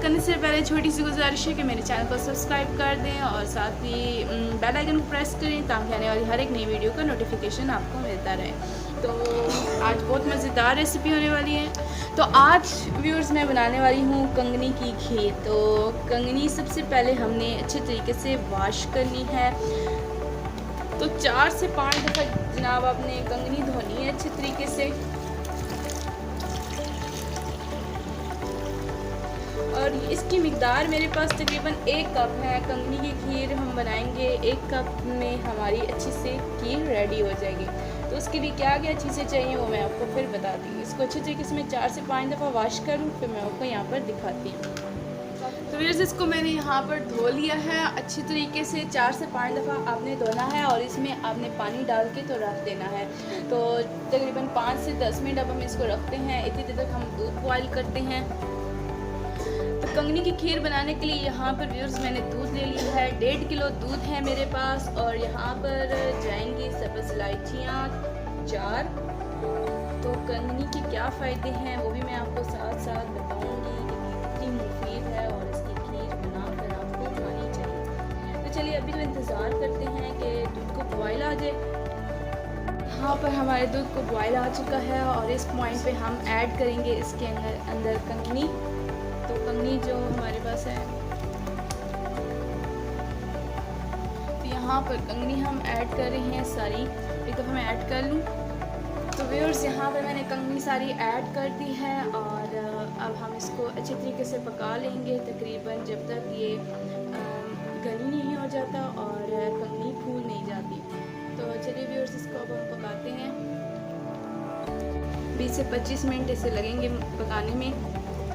करने से पहले छोटी सी गुजारिश है कि मेरे चैनल को सब्सक्राइब कर दें और साथ ही बेल आइकन को प्रेस करें ताकि आने वाली हर एक नई वीडियो का नोटिफिकेशन आपको मिलता रहे। तो आज बहुत मज़ेदार रेसिपी होने वाली है। तो आज व्यूअर्स मैं बनाने वाली हूँ कंगनी की खीर। तो कंगनी सबसे पहले हमने अच्छे तरीके से वॉश करनी है। तो 4 से 5 दफ़ा जनाब आपने कंगनी धोनी है अच्छे तरीके से। और इसकी मिकदार मेरे पास तकरीबन 1 कप है। कंगनी की खीर हम बनाएंगे, 1 कप में हमारी अच्छी से खीर रेडी हो जाएगी। तो उसके लिए क्या क्या चीज़ें चाहिए वो मैं आपको फिर बताती हूँ। इसको अच्छे तरीके से मैं 4 से 5 दफ़ा वॉश करूँ फिर मैं आपको यहाँ पर दिखाती हूँ। तो फिर इसको मैंने यहाँ पर धो लिया है अच्छी तरीके से। 4 से 5 दफ़ा आपने धोना है और इसमें आपने पानी डाल के तो रख देना है। तो तकरीबन 5 से 10 मिनट अब हम इसको रखते हैं। इतनी देर तक हम दूध बॉयल करते हैं। तो कंगनी की खीर बनाने के लिए यहाँ पर व्यूअर्स मैंने दूध ले लिया है। 1.5 किलो दूध है मेरे पास। और यहाँ पर जाएंगी सब्ज़ इलायचियाँ 4। तो कंगनी के क्या फ़ायदे हैं वो भी मैं आपको साथ साथ बताऊँगी कि कितनी मुफीद है और इसकी खीर बनाकर आपको खानी चाहिए। तो चलिए अभी तो इंतज़ार करते हैं कि दूध को बॉयल आ जाए। यहाँ पर हमारे दूध को बॉयल आ चुका है और इस पॉइंट पे हम ऐड करेंगे इसके अंदर कंगनी। तो कंगनी जो हमारे पास है, तो यहाँ पर कंगनी हम ऐड कर रहे हैं सारी। एक दफ़ा मैं ऐड कर लूँ। तो व्यूअर्स यहाँ पर मैंने कंगनी सारी ऐड कर दी है और अब हम इसको अच्छे तरीके से पका लेंगे तकरीबन जब तक ये घनी नहीं हो जाता और कंगनी फूल नहीं जाती। तो चलिए व्यूअर्स इसको अब हम पकाते हैं। 20 से 25 मिनट इसे लगेंगे पकाने में।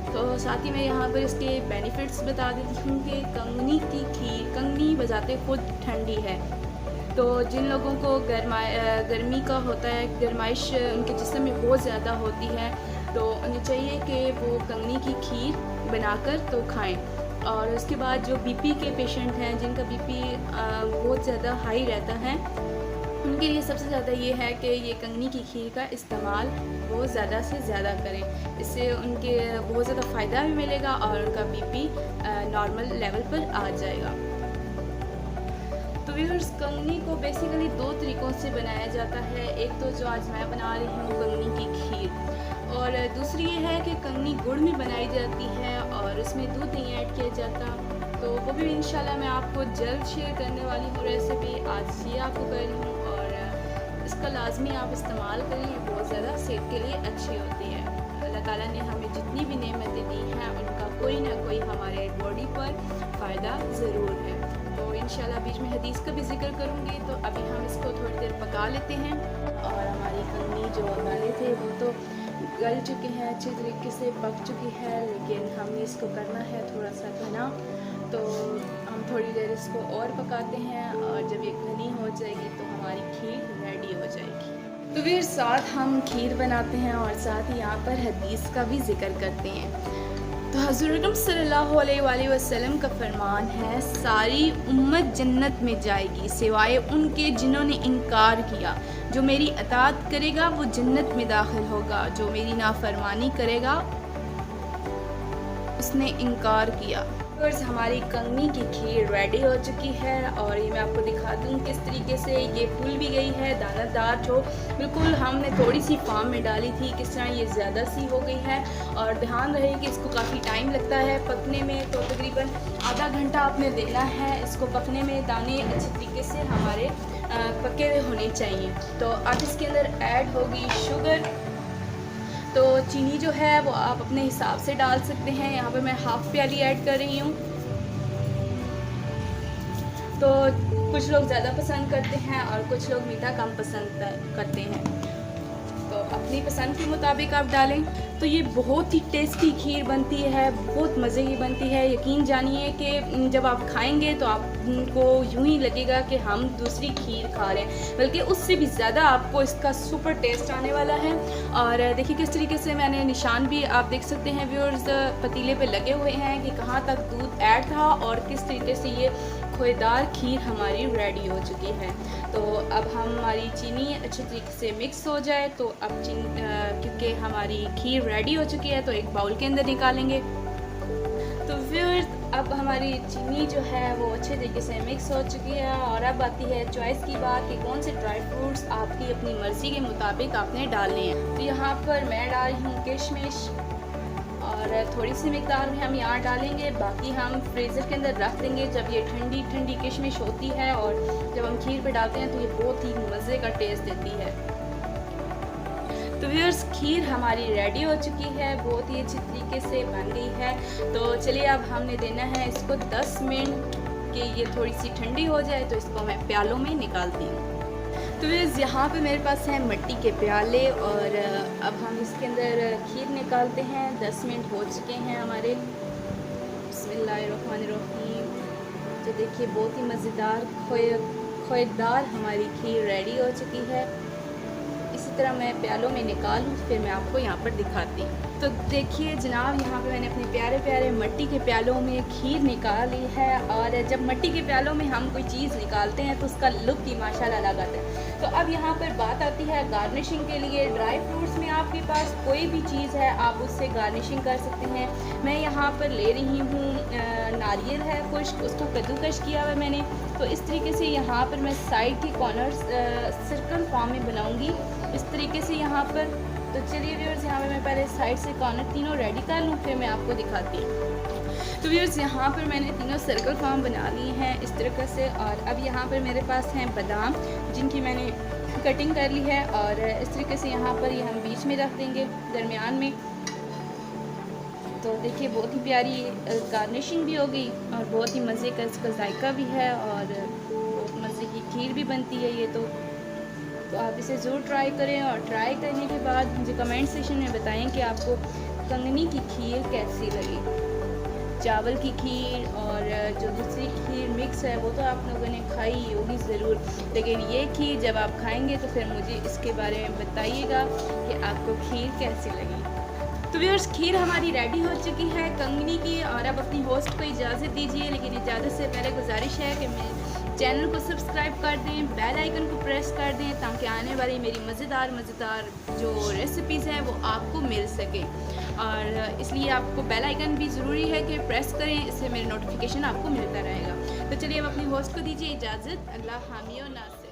तो साथ ही मैं यहाँ पर इसके बेनिफिट्स बता देती हूँ कि कंगनी की खीर, कंगनी बजाते खुद ठंडी है। तो जिन लोगों को गर्मी का होता है, गर्माइश उनके जिस्म में बहुत ज़्यादा होती है, तो उन्हें चाहिए कि वो कंगनी की खीर बनाकर तो खाएं। और उसके बाद जो बीपी के पेशेंट हैं, जिनका बीपी बहुत ज़्यादा हाई रहता है, उनके लिए सबसे ज़्यादा ये है कि ये कंगनी की खीर का इस्तेमाल बहुत ज़्यादा से ज़्यादा करें। इससे उनके बहुत ज़्यादा फ़ायदा भी मिलेगा और उनका बीपी नॉर्मल लेवल पर आ जाएगा। तो व्यूअर्स कंगनी को बेसिकली 2 तरीक़ों से बनाया जाता है। एक तो जो आज मैं बना रही हूँ कंगनी की खीर, और दूसरी ये है कि कंगनी गुड़ में बनाई जाती है और उसमें दूध नहीं ऐड किया जाता। तो वो भी इंशाल्लाह मैं आपको जल्द शेयर करने वाली हूँ रेसिपी। आज ये आपको कर रही हूँ और इसका लाजमी आप इस्तेमाल करें, ये बहुत ज़्यादा सेहत के लिए अच्छी होती है। अल्लाह ताला ने हमें जितनी भी नेमतें दी हैं उनका कोई ना कोई हमारे बॉडी पर फ़ायदा ज़रूर है। तो इंशाल्लाह बीच में हदीस का भी जिक्र करूँगी। तो अभी हम इसको थोड़ी देर पका लेते हैं। और हमारी कंगनी जो दाने थे वो तो गल चुके हैं, अच्छे तरीके से पक चुकी है, लेकिन हमें इसको करना है थोड़ा सा घना। तो हम थोड़ी देर इसको और पकाते हैं और जब ये घनी हो जाएगी तो हमारी खीर रेडी हो जाएगी। तो फिर साथ हम खीर बनाते हैं और साथ ही यहाँ पर हदीस का भी जिक्र करते हैं। तो हज़रत सल्लल्लाहु अलैहि वसल्लम का फरमान है, सारी उम्मत जन्नत में जाएगी सिवाय उनके जिन्होंने इनकार किया। जो मेरी अताअत करेगा वो जन्नत में दाखिल होगा, जो मेरी नाफरमानी करेगा उसने इनकार किया। हमारी कंगनी की खीर रेडी हो चुकी है और ये मैं आपको दिखा दूँ किस तरीके से ये फूल भी गई है, दानादार जो बिल्कुल हमने थोड़ी सी फार्म में डाली थी, किस तरह ये ज़्यादा सी हो गई है। और ध्यान रहे कि इसको काफ़ी टाइम लगता है पकने में। तो तकरीबन आधा घंटा आपने देना है इसको पकने में। दाने अच्छे तरीके से हमारे पके हुए होने चाहिए। तो अब इसके अंदर ऐड होगी शुगर। तो चीनी जो है वो आप अपने हिसाब से डाल सकते हैं। यहाँ पे मैं हाफ़ प्याली ऐड कर रही हूँ। तो कुछ लोग ज़्यादा पसंद करते हैं और कुछ लोग मीठा कम पसंद करते हैं, तो अपनी पसंद के मुताबिक आप डालें। तो ये बहुत ही टेस्टी खीर बनती है, बहुत मज़े की बनती है। यकीन जानिए कि जब आप खाएंगे तो आपको यूं ही लगेगा कि हम दूसरी खीर खा रहे हैं, बल्कि उससे भी ज़्यादा आपको इसका सुपर टेस्ट आने वाला है। और देखिए किस तरीके से मैंने निशान भी आप देख सकते हैं व्यूअर्स पतीले पे लगे हुए हैं कि कहाँ तक दूध ऐड था और किस तरीके से ये खोएदार खीर हमारी रेडी हो चुकी है। तो अब हमारी चीनी अच्छे तरीके से मिक्स हो जाए तो अब क्योंकि हमारी खीर रेडी हो चुकी है तो एक बाउल के अंदर निकालेंगे। तो अब हमारी चीनी जो है वो अच्छे तरीके से मिक्स हो चुकी है और अब आती है चॉइस की बात कि कौन से ड्राई फ्रूट्स आपकी अपनी मर्ज़ी के मुताबिक आपने डालने हैं। तो यहाँ पर मैं डाल रही हूँ किशमिश और थोड़ी सी मिकदार में हम यहाँ डालेंगे, बाकी हम फ्रीज़र के अंदर रख देंगे। जब ये ठंडी ठंडी किशमिश होती है और जब हम खीर पे डालते हैं तो ये बहुत ही मज़े का टेस्ट देती है। तो व्यूअर्स, खीर हमारी रेडी हो चुकी है, बहुत ही अच्छी तरीके से बन गई है। तो चलिए अब हमने देना है इसको 10 मिनट कि ये थोड़ी सी ठंडी हो जाए, तो इसको मैं प्यालों में निकालती हूँ। तो व्यूअर्स, यहाँ पे मेरे पास हैं मिट्टी के प्याले और अब हम इसके अंदर खीर निकालते हैं। 10 मिनट हो चुके हैं हमारे। बिस्मिल्लाहिर्रहमानिर्रहीम। तो देखिए बहुत ही मज़ेदार खोएदार हमारी खीर रेडी हो चुकी है। इसी तरह मैं प्यालों में निकालूँ फिर मैं आपको यहाँ पर दिखाती हूँ। तो देखिए जनाब, यहाँ पे मैंने अपने प्यारे प्यारे मिट्टी के प्यालों में खीर निकाली है। और जब मिट्टी के प्यालों में हम कोई चीज़ निकालते हैं तो उसका लुक ही माशाल्लाह अलग आता है। तो अब यहाँ पर बात आती है गार्निशिंग के लिए। ड्राई फ्रूट्स में आपके पास कोई भी चीज़ है आप उससे गार्निशिंग कर सकते हैं। मैं यहाँ पर ले रही हूँ नारियल है खुश्क, उसको कद्दूकश किया हुआ मैंने। तो इस तरीके से यहाँ पर मैं साइड के कॉर्नर्स सर्कल फॉर्म में बनाऊँगी इस तरीके से यहाँ पर। तो चलिए व्यूअर्स, यहाँ पे मैं पहले साइड से कॉर्नर तीनों रेडी कर लूँ फिर मैं आपको दिखाती हूँ। तो व्यूअर्स, यहाँ पर मैंने तीनों सर्कल फॉर्म बना लिए हैं इस तरीके से। और अब यहाँ पर मेरे पास हैं बादाम जिनकी मैंने कटिंग कर ली है और इस तरीके से यहाँ पर ये हम बीच में रख देंगे दरमियान में। तो देखिए बहुत ही प्यारी गार्निशिंग भी हो गई और बहुत ही मज़े का इसका जायका भी है और बहुत मज़े की खीर भी बनती है ये। तो आप इसे ज़रूर ट्राई करें और ट्राई करने के बाद मुझे कमेंट सेक्शन में बताएं कि आपको कंगनी की खीर कैसी लगी। चावल की खीर और जो दूसरी खीर मिक्स है वो तो आप लोगों ने खाई होगी ज़रूर, लेकिन ये खीर जब आप खाएंगे तो फिर मुझे इसके बारे में बताइएगा कि आपको खीर कैसी लगी। तो व्यूअर्स, खीर हमारी रेडी हो चुकी है कंगनी की। और अब अपनी होस्ट को इजाज़त दीजिए, लेकिन इजाज़त से पहले गुजारिश है कि मैं चैनल को सब्सक्राइब कर दें, बेल आइकन को प्रेस कर दें ताकि आने वाली मेरी मज़ेदार जो रेसिपीज़ हैं वो आपको मिल सके। और इसलिए आपको बेल आइकन भी ज़रूरी है कि प्रेस करें, इससे मेरे नोटिफिकेशन आपको मिलता रहेगा। तो चलिए अब अपनी होस्ट को दीजिए इजाज़त। अल्लाह हामी व नासिर।